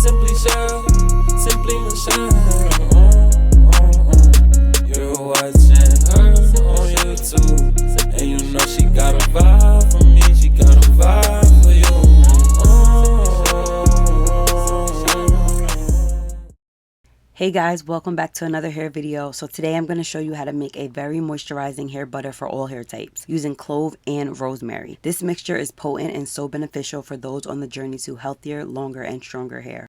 Simply Shea, Simply Michelle. You're watching her on YouTube, and you know she got a vibe for me, she got a vibe for you. Hey guys, welcome back to another hair video. So today I'm going to show you how to make a very moisturizing hair butter for all hair types using clove and rosemary. This mixture is potent and so beneficial for those on the journey to healthier, longer, and stronger hair.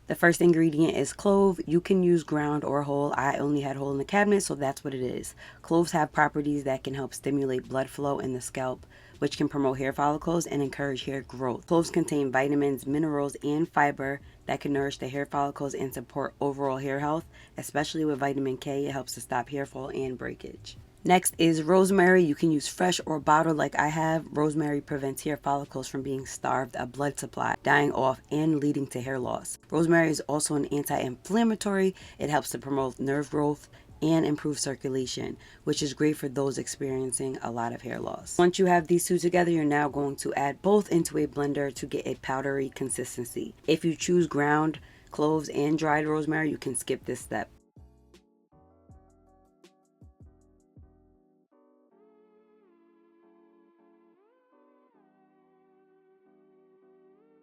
The first ingredient is clove. You can use ground or whole. I only had whole in the cabinet, so that's what it is. Cloves have properties that can help stimulate blood flow in the scalp, which can promote hair follicles and encourage hair growth. Cloves contain vitamins, minerals, and fiber that can nourish the hair follicles and support overall hair health, especially with vitamin K. It helps to stop hair fall and breakage. Next is rosemary. You can use fresh or bottled like I have. Rosemary prevents hair follicles from being starved of blood supply, dying off, and leading to hair loss. Rosemary is also an anti-inflammatory. It helps to promote nerve growth and improve circulation, which is great for those experiencing a lot of hair loss. Once you have these two together, you're now going to add both into a blender to get a powdery consistency. If you choose ground cloves and dried rosemary, you can skip this step.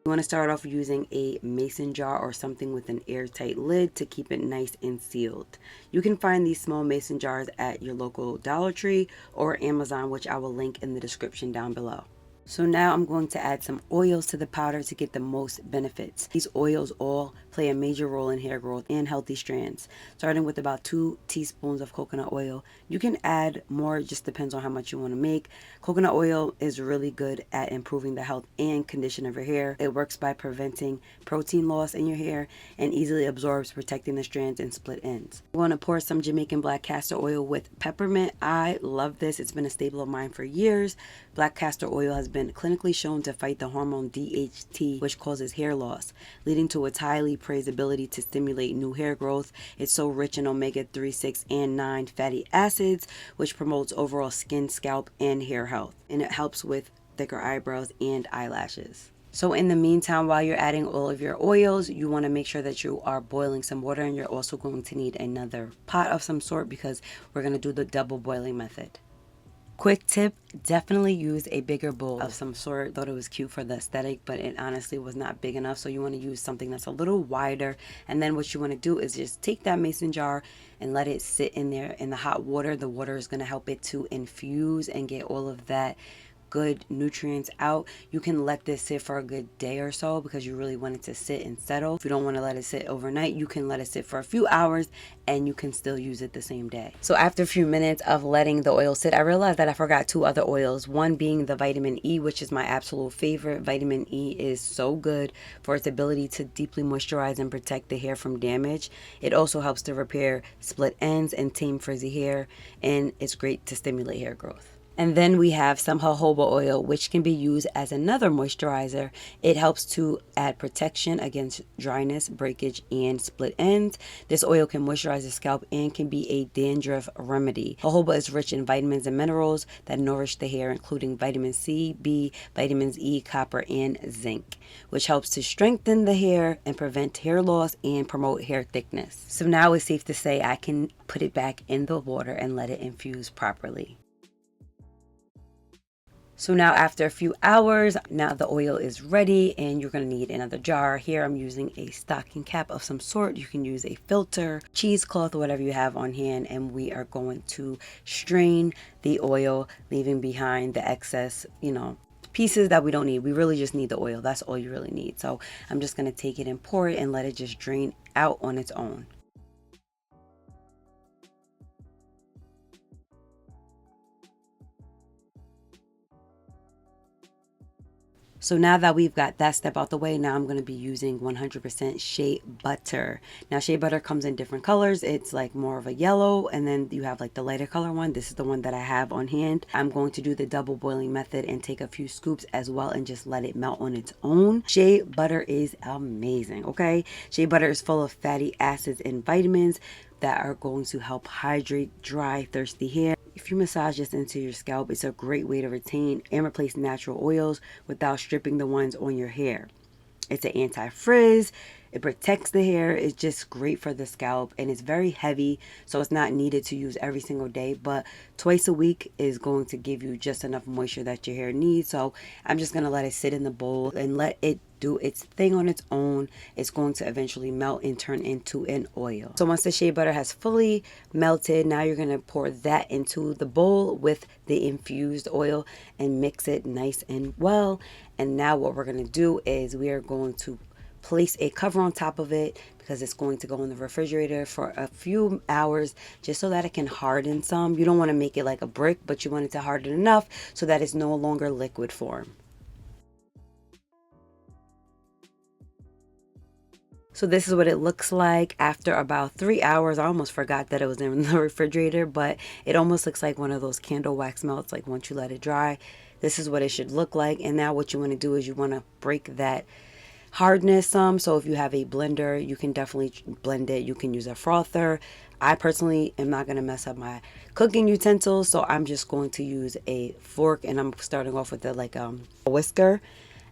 You want to start off using a mason jar or something with an airtight lid to keep it nice and sealed. You can find these small mason jars at your local Dollar Tree or Amazon, which I will link in the description down below. So now I'm going to add some oils to the powder to get the most benefits. These oils all play a major role in hair growth and healthy strands. Starting with about 2 teaspoons of coconut oil. You can add more, it just depends on how much you want to make. Coconut oil is really good at improving the health and condition of your hair. It works by preventing protein loss in your hair and easily absorbs, protecting the strands and split ends. You want to pour some Jamaican black castor oil with peppermint. I love this. It's been a staple of mine for years. Black castor oil has been clinically shown to fight the hormone DHT, which causes hair loss, leading to its highly praised ability to stimulate new hair growth. It's so rich in omega-3, 6, and 9 fatty acids, which promotes overall skin, scalp, and hair health. And it helps with thicker eyebrows and eyelashes. So in the meantime, while you're adding all of your oils, you want to make sure that you are boiling some water, and you're also going to need another pot of some sort because we're going to do the double boiling method. Quick tip, definitely use a bigger bowl of some sort. Thought it was cute for the aesthetic, but it honestly was not big enough. So you want to use something that's a little wider. And then what you want to do is just take that mason jar and let it sit in there in the hot water. The water is going to help it to infuse and get all of that good nutrients out. You can let this sit for a good day or so because you really want it to sit and settle. If you don't want to let it sit overnight, you can let it sit for a few hours and you can still use it the same day. So after a few minutes of letting the oil sit, I realized that I forgot 2 other oils. One being the vitamin E, which is my absolute favorite. Vitamin E is so good for its ability to deeply moisturize and protect the hair from damage. It also helps to repair split ends and tame frizzy hair, and it's great to stimulate hair growth. And then we have some jojoba oil, which can be used as another moisturizer. It helps to add protection against dryness, breakage, and split ends. This oil can moisturize the scalp and can be a dandruff remedy. Jojoba is rich in vitamins and minerals that nourish the hair, including vitamin C, B, vitamins E, copper, and zinc, which helps to strengthen the hair and prevent hair loss and promote hair thickness. So now it's safe to say I can put it back in the water and let it infuse properly. So now after a few hours, now the oil is ready and you're going to need another jar. Here I'm using a stocking cap of some sort. You can use a filter, cheesecloth, whatever you have on hand, and we are going to strain the oil, leaving behind the excess, pieces that we don't need. We really just need the oil. That's all you really need. So I'm just going to take it and pour it and let it just drain out on its own. So now that we've got that step out the way, now I'm going to be using 100% shea butter. Now shea butter comes in different colors. It's like more of a yellow, and then you have like the lighter color one. This is the one that I have on hand. I'm going to do the double boiling method and take a few scoops as well and just let it melt on its own. Shea butter is amazing, okay? Shea butter is full of fatty acids and vitamins that are going to help hydrate dry, thirsty hair. If you massage this into your scalp, it's a great way to retain and replace natural oils without stripping the ones on your hair. It's an anti-frizz, It protects the hair. It's just great for the scalp, and it's very heavy, so it's not needed to use every single day, but twice a week is going to give you just enough moisture that your hair needs. So I'm just going to let it sit in the bowl and let it do its thing on its own. It's going to eventually melt and turn into an oil. So once the shea butter has fully melted, now you're going to pour that into the bowl with the infused oil and mix it nice and well. And now what we're going to do is we are going to place a cover on top of it, because it's going to go in the refrigerator for a few hours just so that it can harden some. You don't want to make it like a brick, but you want it to harden enough so that it's no longer liquid form. So this is what it looks like after about 3 hours. I almost forgot that it was in the refrigerator, but it almost looks like one of those candle wax melts, like once you let it dry. This is what it should look like. And now what you want to do is you want to break that hardness some. So if you have a blender, you can definitely blend it. You can use a frother. I personally am not going to mess up my cooking utensils, so I'm just going to use a fork, and I'm starting off with a whisker,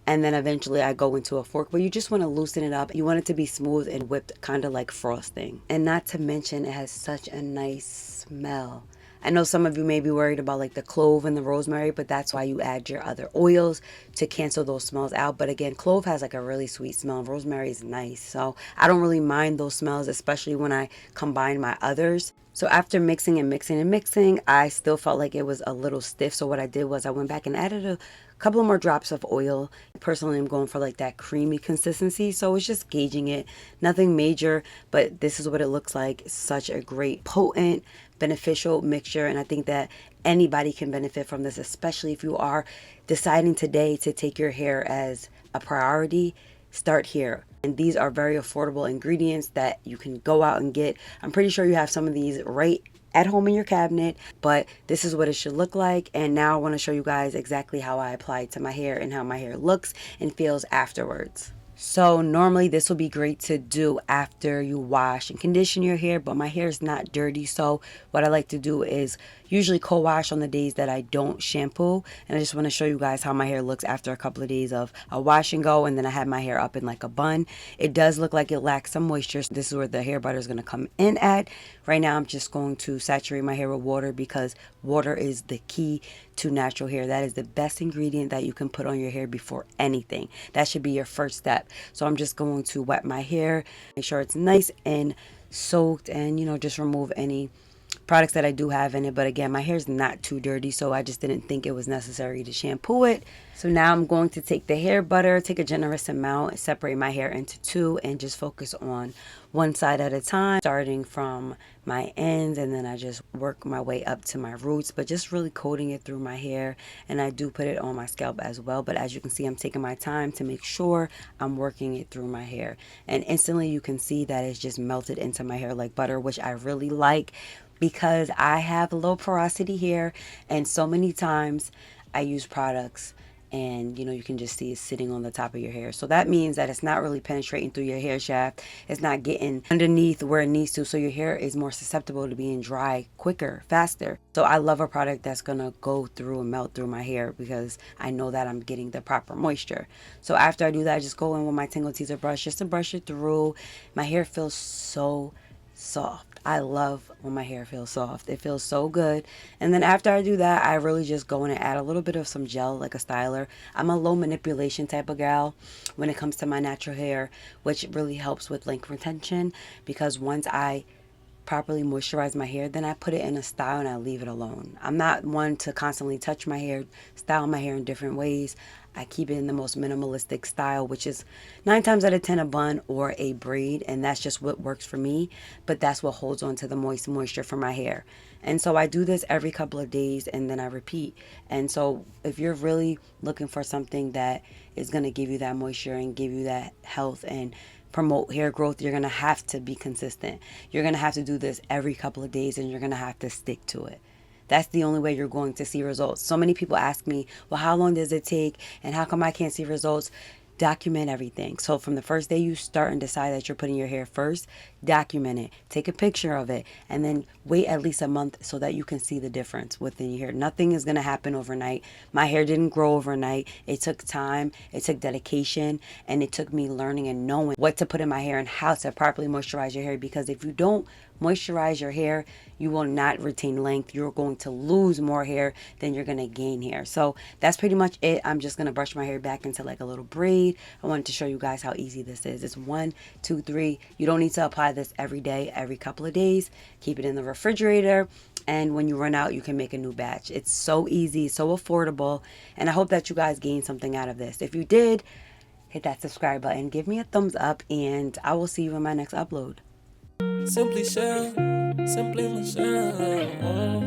and then eventually I go into a fork. But you just want to loosen it up. You want it to be smooth and whipped, kind of like frosting. And not to mention, it has such a nice smell. I know some of you may be worried about like the clove and the rosemary, but that's why you add your other oils to cancel those smells out. But again, clove has like a really sweet smell, and rosemary is nice. So I don't really mind those smells, especially when I combine my others. So after mixing and mixing and mixing, I still felt like it was a little stiff. So what I did was I went back and added a couple of more drops of oil. Personally, I'm going for like that creamy consistency. So it's just gauging it. Nothing major, but this is what it looks like. Such a great, potent, beneficial mixture. And I think that anybody can benefit from this, especially if you are deciding today to take your hair as a priority. Start here. And these are very affordable ingredients that you can go out and get. I'm pretty sure you have some of these right at home in your cabinet, but this is what it should look like. And now I want to show you guys exactly how I apply it to my hair and how my hair looks and feels afterwards. So normally this will be great to do after you wash and condition your hair, but my hair is not dirty. So what I like to do is usually co-wash on the days that I don't shampoo. And I just want to show you guys how my hair looks after a couple of days of a wash and go. And then I have my hair up in like a bun. It does look like it lacks some moisture. So this is where the hair butter is going to come in at. Right now I'm just going to saturate my hair with water, because water is the key to natural hair. That is the best ingredient that you can put on your hair before anything. That should be your first step. So I'm just going to wet my hair, make sure it's nice and soaked, and just remove any products that I do have in it. But again, my hair is not too dirty, so I just didn't think it was necessary to shampoo it. So now I'm going to take the hair butter, take a generous amount, separate my hair into two, and just focus on one side at a time, starting from my ends, and then I just work my way up to my roots, but just really coating it through my hair. And I do put it on my scalp as well, but as you can see, I'm taking my time to make sure I'm working it through my hair. And instantly you can see that it's just melted into my hair like butter, which I really like, because I have low porosity hair, and so many times I use products and you can just see it sitting on the top of your hair. So that means that it's not really penetrating through your hair shaft. It's not getting underneath where it needs to. So your hair is more susceptible to being dry quicker, faster. So I love a product that's gonna go through and melt through my hair, because I know that I'm getting the proper moisture. So after I do that, I just go in with my Tingle Teaser brush just to brush it through. My hair feels so soft. I love when my hair feels soft. It feels so good. And then after I do that, I really just go in and add a little bit of some gel, like a styler. I'm a low manipulation type of gal when it comes to my natural hair, which really helps with length retention, because once I properly moisturize my hair, then I put it in a style and I leave it alone. I'm not one to constantly touch my hair, style my hair in different ways. I keep it in the most minimalistic style, which is 9 times out of 10 a bun or a braid, and that's just what works for me. But that's what holds on to the moisture for my hair. And so I do this every couple of days, and then I repeat. And so if you're really looking for something that is going to give you that moisture and give you that health and promote hair growth, you're going to have to be consistent. You're going to have to do this every couple of days, and you're going to have to stick to it. That's the only way you're going to see results. So many people ask me, well, how long does it take? And how come I can't see results? document everything. So from the first day you start and decide that you're putting your hair first, document it, take a picture of it, and then wait at least a month so that you can see the difference within your hair. Nothing is going to happen overnight. My hair didn't grow overnight. It took time, it took dedication, and it took me learning and knowing what to put in my hair and how to properly moisturize your hair, because if you don't moisturize your hair, you will not retain length. You're going to lose more hair than you're going to gain hair. So that's pretty much it. I'm just going to brush my hair back into like a little braid. I wanted to show you guys how easy this is. It's 1, 2, 3. You don't need to apply this every day, every couple of days. Keep it in the refrigerator, and when you run out, you can make a new batch. It's so easy, so affordable, and I hope that you guys gained something out of this. If you did, hit that subscribe button, give me a thumbs up, and I will see you in my next upload. Simply Shea, simply Michelle.